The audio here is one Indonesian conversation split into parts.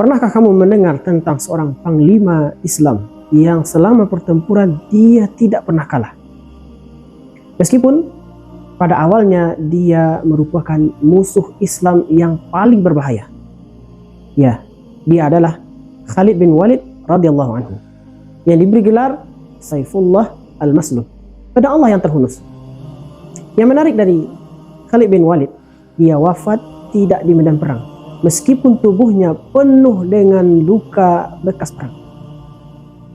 Pernahkah kamu mendengar tentang seorang panglima Islam yang selama pertempuran dia tidak pernah kalah? Meskipun pada awalnya dia merupakan musuh Islam yang paling berbahaya. Ya, dia adalah Khalid bin Walid radhiyallahu anhu, yang diberi gelar Saifullah al-Maslul, pedang Allah yang terhunus. Yang menarik dari Khalid bin Walid, dia wafat tidak di medan perang, meskipun tubuhnya penuh dengan luka bekas perang.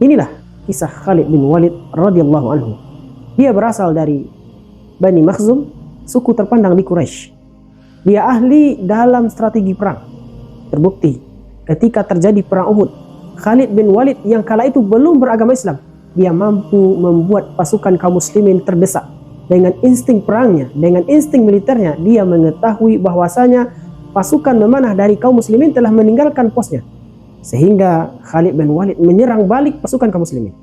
Inilah kisah Khalid bin Walid radhiyallahu anhu. Dia berasal dari Bani Makhzum, suku terpandang di Quraisy. Dia ahli dalam strategi perang. Terbukti ketika terjadi perang Uhud, Khalid bin Walid yang kala itu belum beragama Islam, dia mampu membuat pasukan kaum muslimin terdesak. Dengan insting perangnya, dengan insting militernya, dia mengetahui bahwasanya pasukan memanah dari kaum muslimin telah meninggalkan posnya, sehingga Khalid bin Walid menyerang balik pasukan kaum muslimin.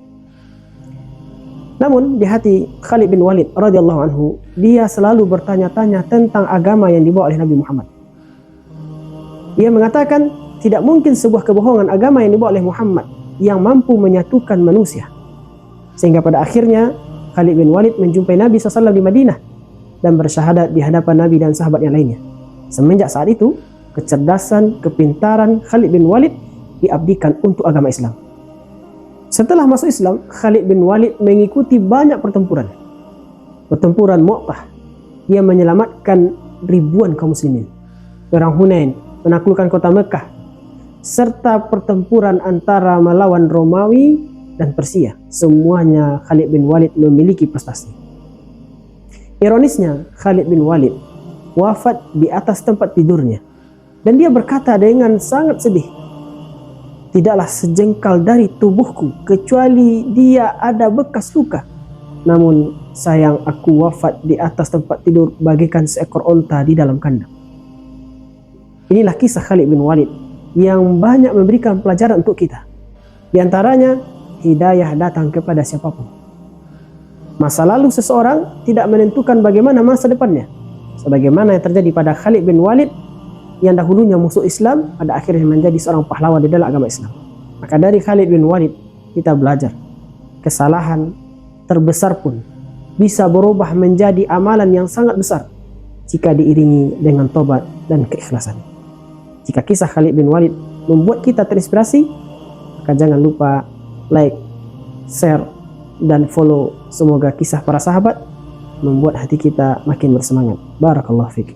Namun di hati Khalid bin Walid radhiyallahu anhu, dia selalu bertanya-tanya tentang agama yang dibawa oleh Nabi Muhammad. Dia mengatakan tidak mungkin sebuah kebohongan agama yang dibawa oleh Muhammad yang mampu menyatukan manusia. Sehingga pada akhirnya Khalid bin Walid menjumpai Nabi SAW di Madinah dan bersyahadat di hadapan Nabi dan sahabat yang lainnya. Semenjak saat itu, kecerdasan, kepintaran Khalid bin Walid diabdikan untuk agama Islam. Setelah masuk Islam, Khalid bin Walid mengikuti banyak pertempuran. Pertempuran Mu'tah, dia menyelamatkan ribuan kaum muslimin. Perang Hunain, menaklukkan kota Mekah, serta pertempuran antara melawan Romawi dan Persia. Semuanya Khalid bin Walid memiliki prestasi. Ironisnya, Khalid bin Walid wafat di atas tempat tidurnya, dan dia berkata dengan sangat sedih, "Tidaklah sejengkal dari tubuhku kecuali dia ada bekas luka. Namun sayang aku wafat di atas tempat tidur bagaikan seekor onta di dalam kandang." Inilah kisah Khalid bin Walid yang banyak memberikan pelajaran untuk kita. Di antaranya, hidayah datang kepada siapapun. Masa lalu seseorang tidak menentukan bagaimana masa depannya. Sebagaimana yang terjadi pada Khalid bin Walid yang dahulunya musuh Islam, pada akhirnya menjadi seorang pahlawan di dalam agama Islam. Maka dari Khalid bin Walid kita belajar, kesalahan terbesar pun bisa berubah menjadi amalan yang sangat besar jika diiringi dengan tobat dan keikhlasan. Jika kisah Khalid bin Walid membuat kita terinspirasi, maka jangan lupa like, share, dan follow. Semoga kisah para sahabat membuat hati kita makin bersemangat. Barakallahu fiik.